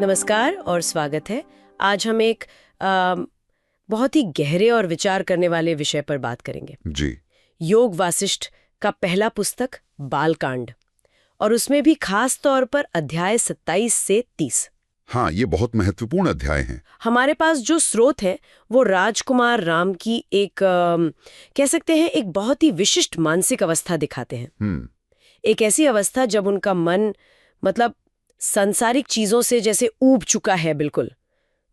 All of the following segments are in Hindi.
नमस्कार और स्वागत है। आज हम एक बहुत ही गहरे और विचार करने वाले विषय पर बात करेंगे जी। योग वासिष्ठ का पहला पुस्तक बालकांड, और उसमें भी खास तौर पर अध्याय 27 से 30। हाँ, ये बहुत महत्वपूर्ण अध्याय हैं। हमारे पास जो स्रोत है वो राजकुमार राम की एक कह सकते हैं एक बहुत ही विशिष्ट मानसिक अवस्था दिखाते हैं। एक ऐसी अवस्था जब उनका मन मतलब सांसारिक चीजों से जैसे ऊब चुका है, बिल्कुल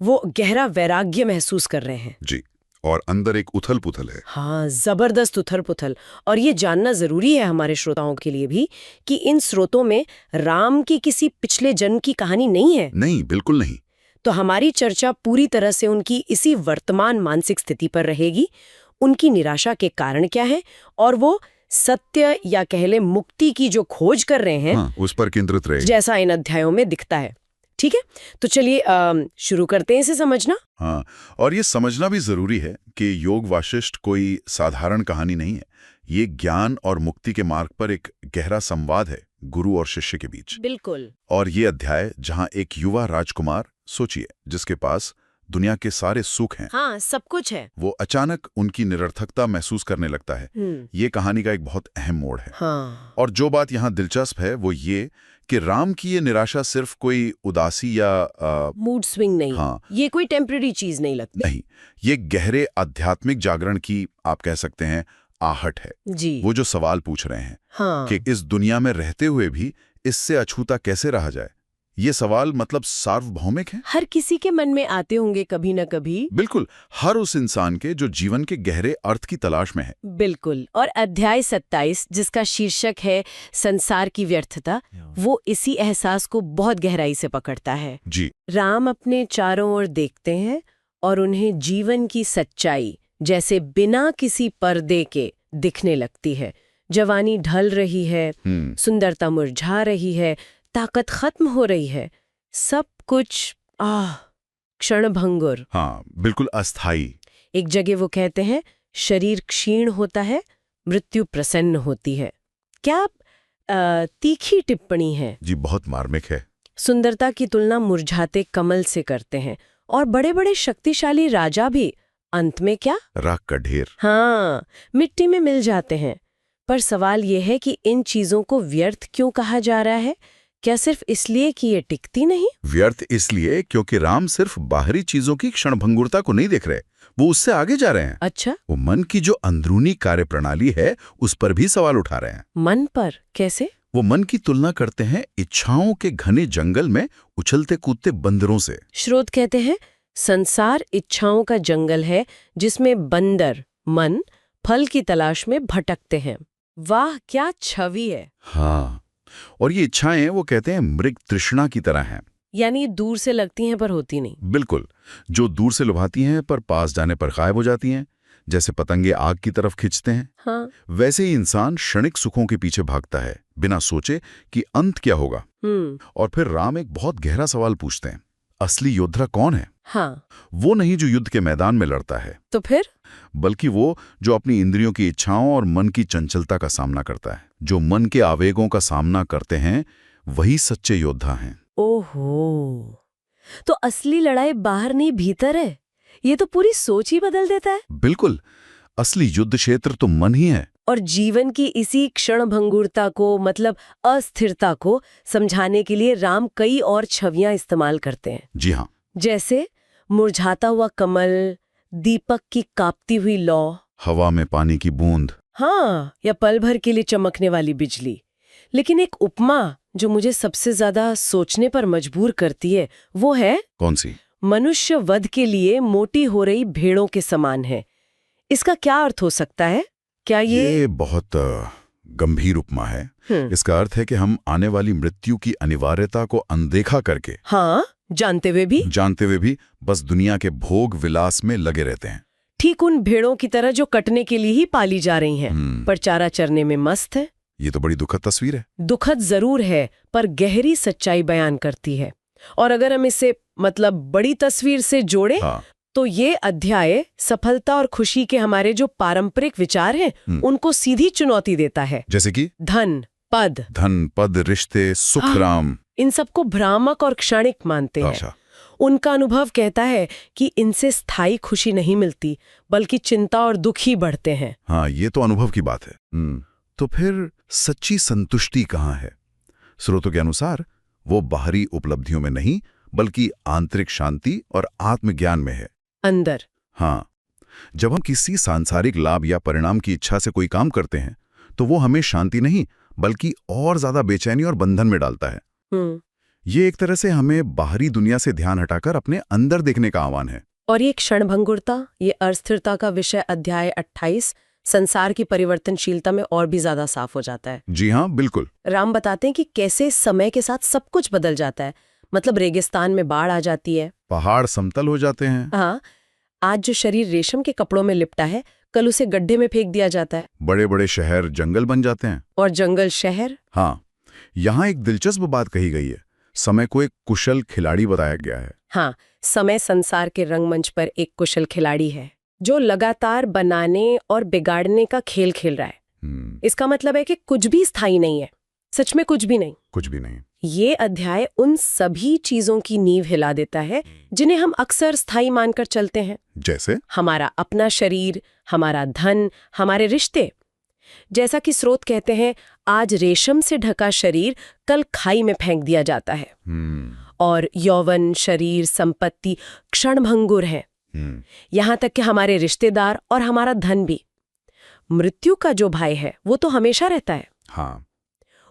वो गहरा वैराग्य महसूस कर रहे हैं। जी, और अंदर एक उथल पुथल है। हाँ, जबरदस्त उथल पुथल। और ये जानना जरूरी है हमारे श्रोताओं के लिए भी कि इन स्रोतों में राम की किसी पिछले जन्म की कहानी नहीं है। नहीं, बिल्कुल नहीं। तो हमारी चर्चा पूरी तरह से उनकी इसी वर्तमान मानसिक स्थिति पर रहेगी। उनकी निराशा के कारण क्या है और वो सत्य या कह ले मुक्ति की जो खोज कर रहे हैं, हाँ, उस पर केंद्रित रहे, जैसा इन अध्यायों में दिखता है। ठीक है, तो चलिए शुरू करते हैं इसे समझना। हाँ, और ये समझना भी जरूरी है कि योग वासिष्ठ कोई साधारण कहानी नहीं है। ये ज्ञान और मुक्ति के मार्ग पर एक गहरा संवाद है गुरु और शिष्य के बीच। बिल्कुल। और ये अध्याय जहाँ एक युवा राजकुमार, सोचिए, जिसके पास दुनिया के सारे सुख हैं, हाँ, सब कुछ है, वो अचानक उनकी निरर्थकता महसूस करने लगता है। ये कहानी का एक बहुत अहम मोड़ है। हाँ। और जो बात यहाँ दिलचस्प है वो ये कि राम की ये निराशा सिर्फ कोई उदासी या मूड स्विंग नहीं। हाँ, ये कोई टेम्पररी चीज नहीं लगती। नहीं, ये गहरे आध्यात्मिक जागरण की, आप कह सकते हैं, आहट है। जी। वो जो सवाल पूछ रहे हैं, हाँ। कि इस दुनिया में रहते हुए भी इससे अछूता कैसे रहा जाए। ये सवाल मतलब सार्वभौमिक है, हर किसी के मन में आते होंगे कभी न कभी। बिल्कुल, हर उस इंसान के जो जीवन के गहरे अर्थ की तलाश में है। बिल्कुल। और अध्याय 27 जिसका शीर्षक है संसार की व्यर्थता, वो इसी एहसास को बहुत गहराई से पकड़ता है। जी। राम अपने चारों ओर देखते हैं और उन्हें जीवन की सच्चाई जैसे बिना किसी पर्दे के दिखने लगती है। जवानी ढल रही है, सुंदरता मुरझा रही है, ताकत खत्म हो रही है, सब कुछ क्षणभंगुर। हाँ, बिल्कुल अस्थाई। एक जगह वो कहते हैं शरीर क्षीण होता है, मृत्यु प्रसन्न होती है। क्या तीखी टिप्पणी है। जी, बहुत मार्मिक है। सुंदरता की तुलना मुरझाते कमल से करते हैं, और बड़े बड़े शक्तिशाली राजा भी अंत में क्या, राख का ढेर। हाँ, मिट्टी में मिल जाते हैं। पर सवाल यह है कि इन चीजों को व्यर्थ क्यों कहा जा रहा है? क्या सिर्फ इसलिए कि ये टिकती नहीं? व्यर्थ इसलिए क्योंकि राम सिर्फ बाहरी चीजों की क्षणभंगुरता को नहीं देख रहे, वो उससे आगे जा रहे हैं। अच्छा, वो मन की जो अंदरूनी कार्यप्रणाली है उस पर भी सवाल उठा रहे हैं। मन पर कैसे? वो मन की तुलना करते हैं इच्छाओं के घने जंगल में उछलते कूदते बंदरों से। स्रोत कहते हैं संसार इच्छाओं का जंगल है जिसमें बंदर मन फल की तलाश में भटकते हैं। वाह, क्या छवि है। हाँ, और ये इच्छाएं, वो कहते हैं, मृग तृष्णा की तरह हैं। यानी दूर से लगती हैं पर होती नहीं। बिल्कुल, जो दूर से लुभाती हैं पर पास जाने पर गायब हो जाती हैं, जैसे पतंगे आग की तरफ खींचते हैं। हाँ। वैसे ही इंसान क्षणिक सुखों के पीछे भागता है बिना सोचे कि अंत क्या होगा। और फिर राम एक बहुत गहरा सवाल पूछते हैं, असली योद्धा कौन है? हाँ। वो नहीं जो युद्ध के मैदान में लड़ता है, तो फिर? बल्कि वो जो अपनी इंद्रियों की इच्छाओं और मन की चंचलता का सामना करता है। जो मन के आवेगों का सामना करते हैं वही सच्चे योद्धा हैं। ओहो, तो असली लड़ाई बाहर नहीं भीतर है। ये तो पूरी सोच ही बदल देता है। बिल्कुल, असली युद्ध क्षेत्र तो मन ही है। और जीवन की इसी क्षणभंगुरता को मतलब अस्थिरता को समझाने के लिए राम कई और छवियां इस्तेमाल करते हैं। जी हाँ, जैसे मुरझाता हुआ कमल, दीपक की कांपती हुई लौ, हवा में पानी की बूंद, हाँ, या पल भर के लिए चमकने वाली बिजली। लेकिन एक उपमा जो मुझे सबसे ज्यादा सोचने पर मजबूर करती है वो है, कौन सी? मनुष्य वध के लिए मोटी हो रही भेड़ों के समान है। इसका क्या अर्थ हो सकता है? क्या ये बहुत गंभीर उपमा है। इसका अर्थ है कि हम आने वाली मृत्यु की अनिवार्यता को अनदेखा करके, हाँ, जानते हुए भी बस दुनिया के भोग विलास में लगे रहते हैं। ठीक उन भेड़ों की तरह जो कटने के लिए ही पाली जा रही हैं, पर चारा चरने में मस्त है। ये तो बड़ी दुखद तस्वीर है। दुखद जरूर है, पर गहरी सच्चाई बयान करती है। और अगर हम इसे मतलब बड़ी तस्वीर से जोड़ें, हाँ, तो ये अध्याय सफलता और खुशी के हमारे जो पारंपरिक विचार हैं उनको सीधी चुनौती देता है। जैसे कि धन, पद, धन, पद, रिश्ते, सुख, राम। इन सबको भ्रामक और क्षणिक मानते हैं। अच्छा। उनका अनुभव कहता है कि इनसे स्थायी खुशी नहीं मिलती, बल्कि चिंता और दुख ही बढ़ते हैं। हाँ, ये तो अनुभव की बात है। तो फिर सच्ची संतुष्टि कहाँ है? स्रोतों के अनुसार वो बाहरी उपलब्धियों में नहीं, बल्कि आंतरिक शांति और आत्मज्ञान में है। अंदर। हाँ, जब हम किसी सांसारिक लाभ या परिणाम की इच्छा से कोई काम करते हैं, तो वो हमें शांति नहीं, बल्कि और ज्यादा बेचैनी और बंधन में डालता है। ये एक तरह से हमें बाहरी दुनिया से ध्यान हटाकर अपने अंदर देखने का आह्वान है। और ये क्षणभंगुरता, ये अस्थिरता का विषय अध्याय 28 संसार की परिवर्तनशीलता में और भी ज्यादा साफ हो जाता है। जी हाँ, बिल्कुल। राम बताते हैं कि कैसे समय के साथ सब कुछ बदल जाता है। मतलब रेगिस्तान में बाढ़ आ जाती है, पहाड़ समतल हो जाते हैं। हाँ, आज जो शरीर रेशम के कपड़ों में लिपटा है, कल उसे गड्ढे में फेंक दिया जाता है। बड़े बड़े शहर जंगल बन जाते हैं। और जंगल शहर। हाँ, यहाँ एक दिलचस्प बात कही गई है। समय को एक कुशल खिलाड़ी बताया गया है। हाँ, समय संसार के रंगमंच पर एक कुशल खिलाड़ी है, जो लगातार बनाने और बिगाड़ने का खेल खेल रहा है। इसका मतलब है कि कुछ भी स्थायी नहीं है, सच में कुछ भी नहीं। कुछ भी नहीं। ये अध्याय उन सभी चीजों की नींव हिला देता है जिन्हें हम अक्सर स्थायी मानकर चलते हैं। जैसे हमारा अपना शरीर, हमारा धन, हमारे रिश्ते। जैसा कि स्रोत कहते हैं, आज रेशम से ढका शरीर कल खाई में फेंक दिया जाता है। और यौवन, शरीर, संपत्ति क्षणभंगुर है। यहां तक कि हमारे रिश्तेदार और हमारा धन भी। मृत्यु का जो भय है वो तो हमेशा रहता है। हाँ,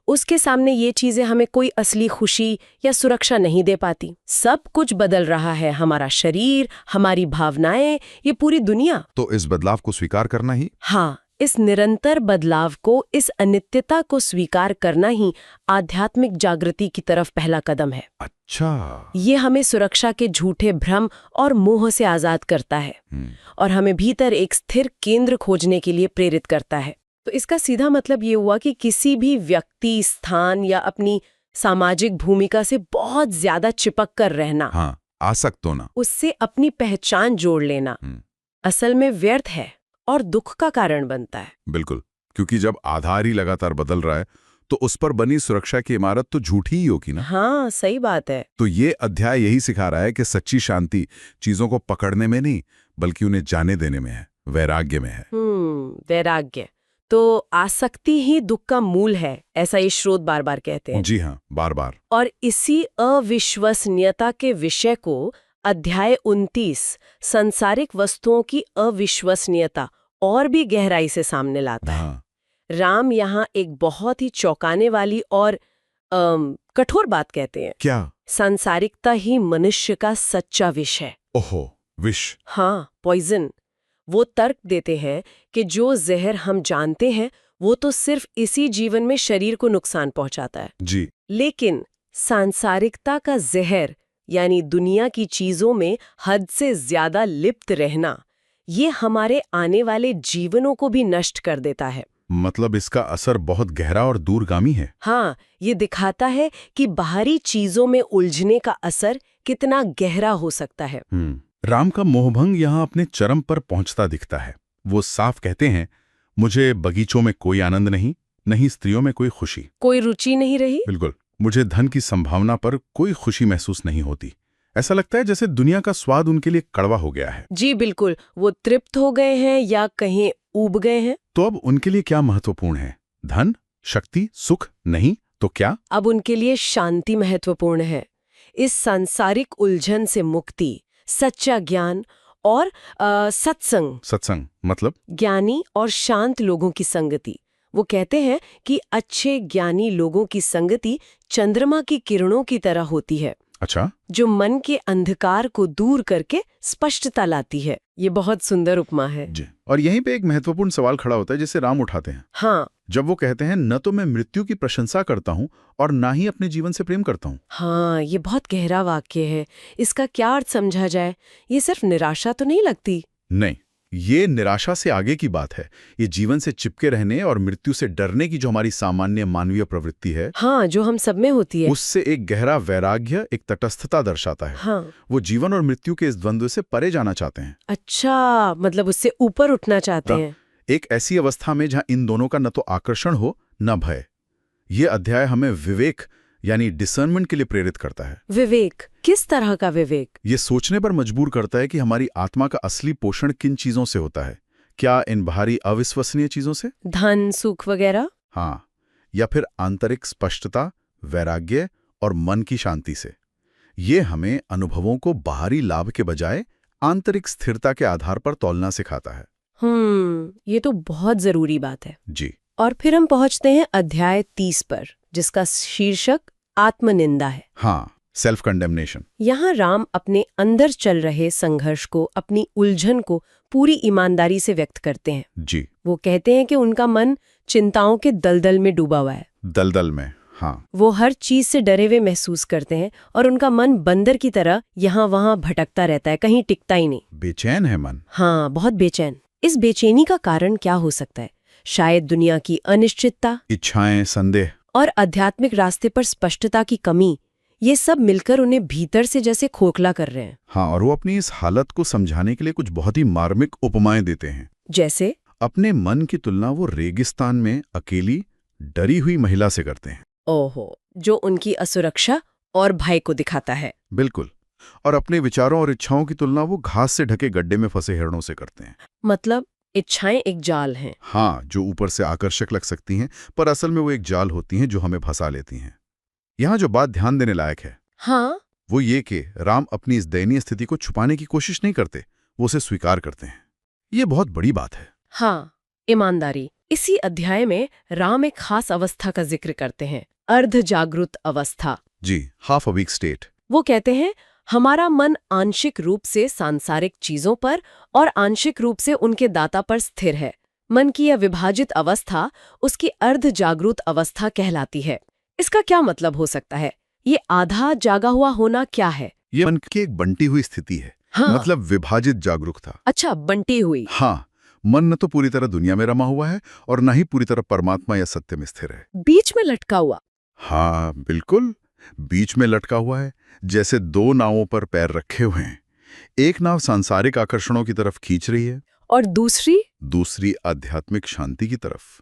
उसके सामने ये चीजें हमें कोई असली खुशी या सुरक्षा नहीं दे पाती। सब कुछ बदल रहा है, हमारा शरीर, हमारी भावनाएं, ये पूरी दुनिया। तो इस बदलाव को स्वीकार करना ही। हाँ, इस निरंतर बदलाव को, इस अनित्यता को स्वीकार करना ही आध्यात्मिक जागृति की तरफ पहला कदम है। अच्छा। ये हमें सुरक्षा के झूठे भ्रम और मोह से आजाद करता है और हमें भीतर एक स्थिर केंद्र खोजने के लिए प्रेरित करता है। तो इसका सीधा मतलब ये हुआ कि किसी भी व्यक्ति, स्थान या अपनी सामाजिक भूमिका से बहुत ज्यादा चिपक कर रहना, हाँ, आसक्त होना, उससे अपनी पहचान जोड़ लेना असल में व्यर्थ है और दुख का कारण बनता है। बिल्कुल, क्योंकि जब आधार ही लगातार बदल रहा है तो उस पर बनी सुरक्षा की इमारत तो झूठी ही होगी ना। हाँ, सही बात है। तो ये अध्याय यही सिखा रहा है कि सच्ची शांति चीजों को पकड़ने में नहीं, बल्कि उन्हें जाने देने में है, वैराग्य में है। वैराग्य। तो आसक्ति ही दुख का मूल है, ऐसा ये स्रोत बार बार कहते हैं। जी हाँ, बार बार। और इसी अविश्वसनीयता के विषय को अध्याय 29 सांसारिक वस्तुओं की अविश्वसनीयता और भी गहराई से सामने लाता है। हाँ। राम यहाँ एक बहुत ही चौंकाने वाली और कठोर बात कहते हैं। क्या? सांसारिकता ही मनुष्य का सच्चा विष है। ओहो, विष। हाँ, पॉइजन। वो तर्क देते हैं कि जो जहर हम जानते हैं वो तो सिर्फ इसी जीवन में शरीर को नुकसान पहुंचाता है जी। लेकिन सांसारिकता का जहर, यानी दुनिया की चीजों में हद से ज्यादा लिप्त रहना, ये हमारे आने वाले जीवनों को भी नष्ट कर देता है। मतलब इसका असर बहुत गहरा और दूरगामी है। हाँ, ये दिखाता है कि बाहरी चीजों में उलझने का असर कितना गहरा हो सकता है। राम का मोहभंग यहाँ अपने चरम पर पहुंचता दिखता है। वो साफ कहते हैं, मुझे बगीचों में कोई आनंद नहीं, नहीं स्त्रियों में कोई खुशी, कोई रुचि नहीं रही। बिल्कुल, मुझे धन की संभावना पर कोई खुशी महसूस नहीं होती। ऐसा लगता है जैसे दुनिया का स्वाद उनके लिए कड़वा हो गया है। जी बिल्कुल, वो तृप्त हो गए हैं या कहीं ऊब गए हैं। तो अब उनके लिए क्या महत्वपूर्ण है? धन, शक्ति, सुख? नहीं तो क्या? अब उनके लिए शांति महत्वपूर्ण है। इस सांसारिक उलझन से मुक्ति, सच्चा ज्ञान और सत्संग। सत्संग मतलब? ज्ञानी और शांत लोगों की संगति। वो कहते हैं कि अच्छे ज्ञानी लोगों की संगति चंद्रमा की किरणों की तरह होती है। अच्छा। जो मन के अंधकार को दूर करके स्पष्टता लाती है। ये बहुत सुंदर उपमा है जी। और यहीं पे एक महत्वपूर्ण सवाल खड़ा होता है जिसे राम उठाते हैं। हाँ, जब वो कहते हैं, न तो मैं मृत्यु की प्रशंसा करता हूँ और ना ही अपने जीवन से प्रेम करता हूँ। हाँ, ये बहुत गहरा वाक्य है। इसका क्या अर्थ समझा जाए? ये सिर्फ निराशा तो नहीं लगती? नहीं, ये निराशा से आगे की बात है। ये जीवन से चिपके रहने और मृत्यु से डरने की जो हमारी सामान्य मानवीय प्रवृत्ति है, हाँ, जो हम सब में होती है, उससे एक गहरा वैराग्य, एक तटस्थता दर्शाता है। हाँ। वो जीवन और मृत्यु के इस द्वंद्व से परे जाना चाहते हैं। अच्छा, मतलब उससे ऊपर उठना चाहते हैं। एक ऐसी अवस्था में जहां इन दोनों का न तो आकर्षण हो न भय। ये अध्याय हमें विवेक यानी डिसर्नमेंट के लिए प्रेरित करता है। विवेक, किस तरह का विवेक? ये सोचने पर मजबूर करता है कि हमारी आत्मा का असली पोषण किन चीजों से होता है। क्या इन बाहरी अविश्वसनीय चीजों से, धन, सुख वगैरह? हाँ, या फिर आंतरिक स्पष्टता, वैराग्य और मन की शांति से। ये हमें अनुभवों को बाहरी लाभ के बजाय आंतरिक स्थिरता के आधार पर तौलना सिखाता है। ये तो बहुत जरूरी बात है जी। और फिर हम पहुंचते हैं अध्याय 30 पर, जिसका शीर्षक आत्मनिंदा है। हाँ, सेल्फ कंडेमनेशन। यहाँ राम अपने अंदर चल रहे संघर्ष को, अपनी उलझन को पूरी ईमानदारी से व्यक्त करते हैं। जी। वो कहते हैं कि उनका मन चिंताओं के दलदल में डूबा हुआ है। दलदल में, हाँ। वो हर चीज से डरे हुए महसूस करते हैं और उनका मन बंदर की तरह यहाँ वहाँ भटकता रहता है, कहीं टिकता ही नहीं। बेचैन है मन। हाँ, बहुत बेचैन। इस बेचैनी का कारण क्या हो सकता है? शायद दुनिया की अनिश्चितता, इच्छाएं, संदेह और आध्यात्मिक रास्ते पर स्पष्टता की कमी, ये सब मिलकर उन्हें भीतर से जैसे खोखला कर रहे हैं। हाँ, और वो अपनी इस हालत को समझाने के लिए कुछ बहुत ही मार्मिक उपमाएं देते हैं। जैसे अपने मन की तुलना वो रेगिस्तान में अकेली डरी हुई महिला से करते हैं। ओहो, जो उनकी असुरक्षा और भय को दिखाता है। बिल्कुल। और अपने विचारों और इच्छाओं की तुलना वो घास से ढके गड्ढे में फंसे हिरणों से करते हैं। मतलब इच्छाएं एक जाल हैं। हाँ, जो ऊपर से आकर्षक लग सकती हैं, पर असल में वो एक जाल होती हैं जो हमें फंसा लेती हैं। यहाँ जो बात ध्यान देने लायक है, हाँ, वो ये कि राम अपनी इस दयनीय स्थिति को छुपाने की कोशिश नहीं करते, वो उसे स्वीकार करते हैं। ये बहुत बड़ी बात है। हाँ, ईमानदारी। इसी अध्याय में राम एक खास अवस्था का जिक्र करते हैं, अर्ध जागृत अवस्था। जी, हाफ अवीक स्टेट। वो कहते हैं, हमारा मन आंशिक रूप से सांसारिक चीजों पर और आंशिक रूप से उनके दाता पर स्थिर है। मन की यह विभाजित अवस्था उसकी अर्ध जागृत अवस्था कहलाती है। इसका क्या मतलब हो सकता है? ये आधा जागा हुआ होना क्या है? ये मन की एक बंटी हुई स्थिति है। हाँ। मतलब विभाजित जागरूकता। अच्छा, बंटी हुई। हाँ, मन न तो पूरी तरह दुनिया में रमा हुआ है और न ही पूरी तरह परमात्मा या सत्य में स्थिर है। बीच में लटका हुआ। हाँ, बिल्कुल, बीच में लटका हुआ है, जैसे दो नावों पर पैर रखे हुए हैं। एक नाव सांसारिक आकर्षणों की तरफ खींच रही है और दूसरी आध्यात्मिक शांति की तरफ।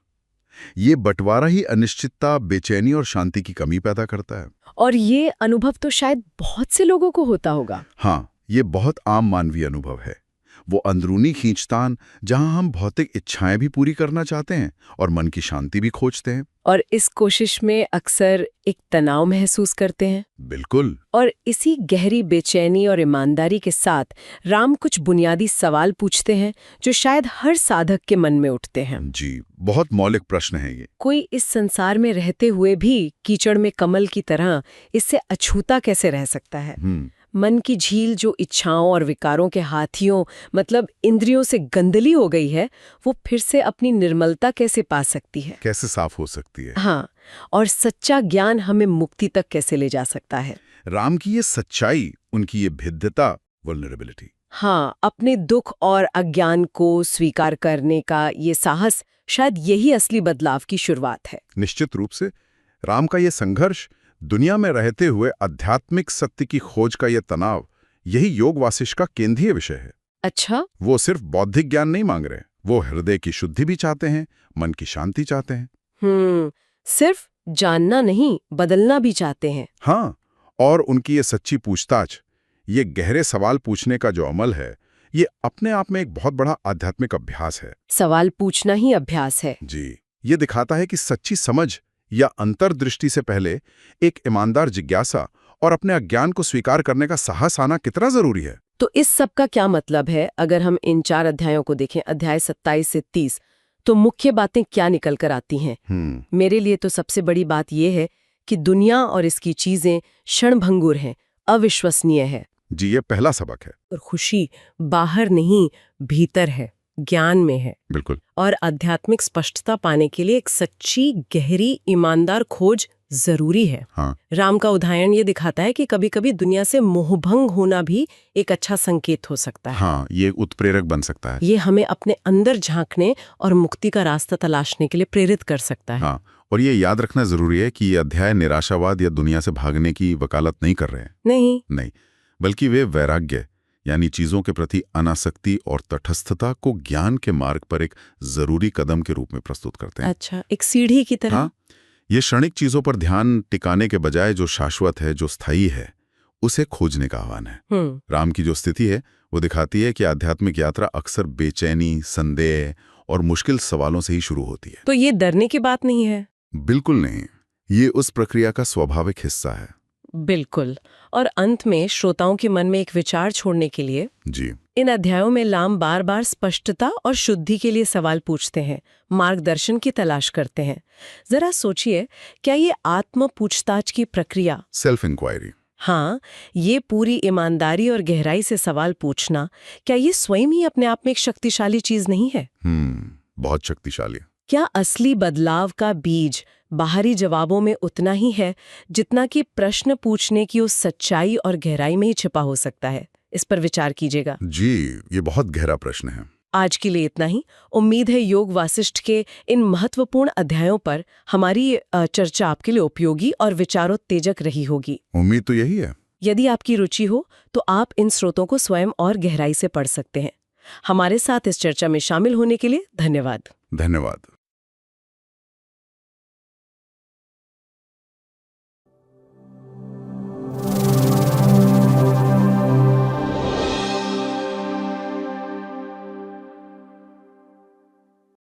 ये बंटवारा ही अनिश्चितता, बेचैनी और शांति की कमी पैदा करता है। और ये अनुभव तो शायद बहुत से लोगों को होता होगा। हाँ, ये बहुत आम मानवीय अनुभव है। वो अंदरूनी खींचतान जहां हम भौतिक इच्छाएं भी पूरी करना चाहते हैं और मन की शांति भी खोजते हैं। और इस कोशिश में अक्सर एक तनाव महसूस करते हैं। बिल्कुल। और इसी गहरी बेचैनी और ईमानदारी के साथ राम कुछ बुनियादी सवाल पूछते हैं जो शायद हर साधक के मन में उठते हैं। जी, बहुत मौलिक प्रश्न है ये। कोई इस संसार में रहते हुए भी कीचड़ में कमल की तरह इससे अछूता कैसे रह सकता है? मन की झील जो इच्छाओं और विकारों के हाथियों मतलब इंद्रियों से गंदली हो गई है, वो फिर से अपनी निर्मलता कैसे पा सकती है? कैसे साफ हो सकती है? हाँ, और सच्चा ज्ञान हमें मुक्ति तक कैसे ले जा सकता है? राम की ये सच्चाई, उनकी ये भिद्यता, वल्नरेबिलिटी। हाँ, अपने दुख और अज्ञान को स्वीकार करने का ये साहस, शायद यही असली बदलाव की शुरुआत है। निश्चित रूप से राम का ये संघर्ष, दुनिया में रहते हुए आध्यात्मिक सत्य की खोज का ये तनाव, यही योग वासिष्ठ का केंद्रीय विषय है। अच्छा, वो सिर्फ बौद्धिक ज्ञान नहीं मांग रहे, वो हृदय की शुद्धि भी चाहते हैं, मन की शांति चाहते हैं। सिर्फ जानना नहीं, बदलना भी चाहते हैं। हाँ, और उनकी ये सच्ची पूछताछ, ये गहरे सवाल पूछने का जो अमल है, ये अपने आप में एक बहुत बड़ा आध्यात्मिक अभ्यास है। सवाल पूछना ही अभ्यास है। जी, ये दिखाता है कि सच्ची समझ या अंतर्दृष्टि से पहले एक ईमानदार जिज्ञासा और अपने अज्ञान को स्वीकार करने का साहस आना कितना जरूरी है। तो इस सब का क्या मतलब है? अगर हम इन 4 अध्यायों को देखें, अध्याय 27 से 30, तो मुख्य बातें क्या निकल कर आती हैं? मेरे लिए तो सबसे बड़ी बात यह है कि दुनिया और इसकी चीजें क्षणभंगुर हैं, अविश्वसनीय है। जी, ये पहला सबक है। और खुशी बाहर नहीं, भीतर है, ज्ञान में है। बिल्कुल। और आध्यात्मिक स्पष्टता पाने के लिए एक सच्ची, गहरी, ईमानदार खोज जरूरी है। हाँ। राम का उदाहरण ये दिखाता है कि कभी-कभी दुनिया से मोहभंग होना भी एक अच्छा संकेत हो सकता है। हाँ, ये एक उत्प्रेरक बन सकता है। ये हमें अपने अंदर झांकने और मुक्ति का रास्ता तलाशने के लिए प्रेरित कर सकता है। हाँ, और ये याद रखना जरूरी है कि ये अध्याय निराशावाद या दुनिया से भागने की वकालत नहीं कर रहे हैं। नहीं, बल्कि वे वैराग्य यानी चीजों के प्रति अनासक्ति और तटस्थता को ज्ञान के मार्ग पर एक जरूरी कदम के रूप में प्रस्तुत करते हैं। अच्छा, एक सीढ़ी की तरह। हाँ, ये क्षणिक चीजों पर ध्यान टिकाने के बजाय जो शाश्वत है, जो स्थायी है, उसे खोजने का आह्वान है। राम की जो स्थिति है वो दिखाती है कि आध्यात्मिक यात्रा अक्सर बेचैनी, संदेह और मुश्किल सवालों से ही शुरू होती है। तो ये डरने की बात नहीं है? बिल्कुल नहीं, ये उस प्रक्रिया का स्वाभाविक हिस्सा है। बिल्कुल। और अंत में श्रोताओं के मन में एक विचार छोड़ने के लिए जी, इन अध्यायों में लाम बार बार स्पष्टता और शुद्धि के लिए सवाल पूछते हैं, मार्गदर्शन की तलाश करते हैं। जरा सोचिए, क्या ये आत्म पूछताछ की प्रक्रिया, सेल्फ इंक्वायरी, हाँ, ये पूरी ईमानदारी और गहराई से सवाल पूछना, क्या ये स्वयं ही अपने आप में एक शक्तिशाली चीज नहीं है? बहुत शक्तिशाली। क्या असली बदलाव का बीज बाहरी जवाबों में उतना ही है जितना कि प्रश्न पूछने की उस सच्चाई और गहराई में ही छिपा हो सकता है? इस पर विचार कीजिएगा। जी, ये बहुत गहरा प्रश्न है। आज के लिए इतना ही। उम्मीद है योग वासिष्ठ के इन महत्वपूर्ण अध्यायों पर हमारी चर्चा आपके लिए उपयोगी और विचारोत्तेजक रही होगी। उम्मीद तो यही है। यदि आपकी रुचि हो तो आप इन स्रोतों को स्वयं और गहराई से पढ़ सकते हैं। हमारे साथ इस चर्चा में शामिल होने के लिए धन्यवाद। धन्यवाद।